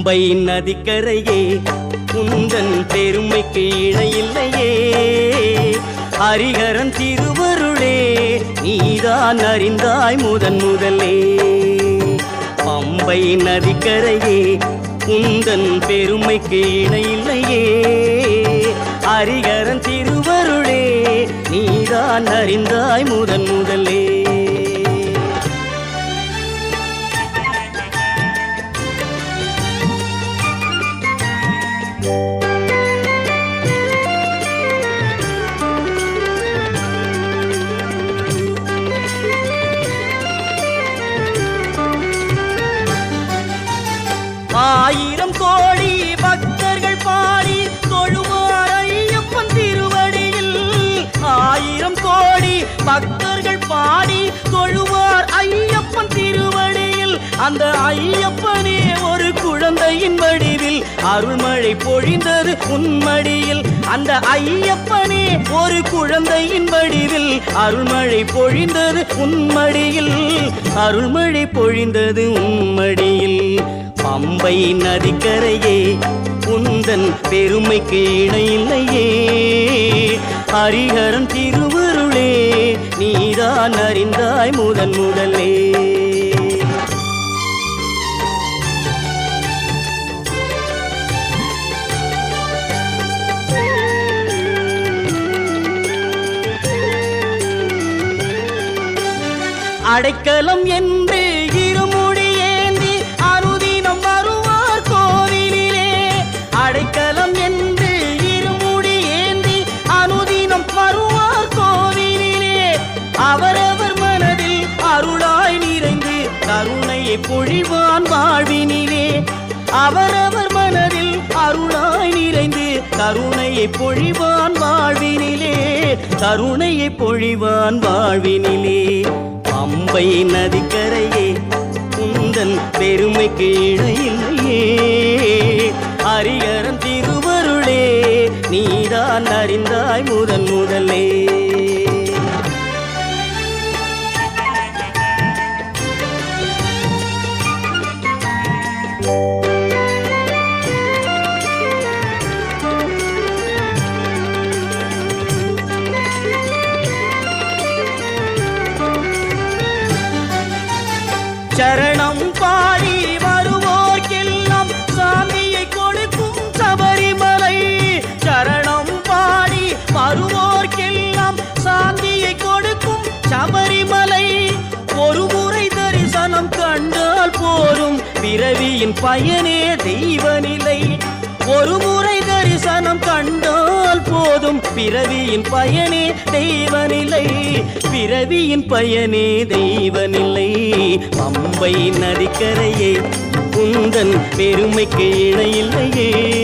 பம்பை நதிக்கரையே உந்தன் பெருமைக்கு இணையில்லையே. ஹரிஹரன் திருவருளே நீதான் அறிந்தாய் முதன் முதலே. பம்பை நதிக்கரையே உந்தன் பெருமைக்கு இணையில்லையே. ஹரிஹரன் திருவருளே நீதான் அறிந்தாய் முதன் முதலே. ஆயிரம் கோடி பக்தர்கள் பாடி தொழுவார் ஐயப்பன் திருவடியில். ஆயிரம் கோடி பக்தர்கள் பாடி தொழுவார் ஐயப்பன் திருவடியில். அந்த ஐயப்பனே ஒரு குழந்தையின் வடிவில் அருள்மழை பொழிந்தது உன்மடியில். அந்த ஐயப்பனே ஒரு குழந்தையின் வடிவில் அருள்மழை பொழிந்தது உன்மடியில். அருள்மழை பொழிந்தது உன்மடியில். பம்பை நதிக்கரையே உந்தன் பெருமைக்கு இணையில்லையே. ஹரிஹரன் திருவருளே நீதான் அறிந்தாய் முதன் முதலே. அடைக்கலம் என்று இருமுடி ஏந்தி அனுதினம் வருவார் கோவிலிலே. அடைக்கலம் என்று இருமுடி ஏந்தி அனுதினம் வருவார் கோவிலிலே. அவரவர் மனதில் அருளாய் நிறைந்து கருணையை பொழிவான் வாழ்வினிலே. அவரவர் மனதில் அருளாய் நிறைந்து கருணையை பொழிவான் வாழ்வினிலே. கருணையை பொழிவான் வாழ்வினிலே. பம்பை நதிக்கரையே உந்தன் பெருமைக்கு இணையில்லையே. ஹரிஹரன் திருவருளே நீதான் அறிந்தாய் முதன் முதலே. சரணம் பாடி வருவோர்க்கெல்லாம் சாந்தியை கொடுக்கும் சபரிமலை. சரணம் பாடி வருவோர்க்கெல்லாம் சாந்தியை கொடுக்கும் சபரிமலை. ஒரு முறை தரிசனம் கண்டால் போரும் பிறவியின் பயனே தெய்வநிலை. ஒரு முறை தரிசனம் கண்டால் போதும் பிறவியின் பயனே தெய்வநிலை. பிறவியின் பயனே தெய்வநிலை. பம்பை நதிக்கரையே உந்தன் பெருமைக்கு இணையில்லையே.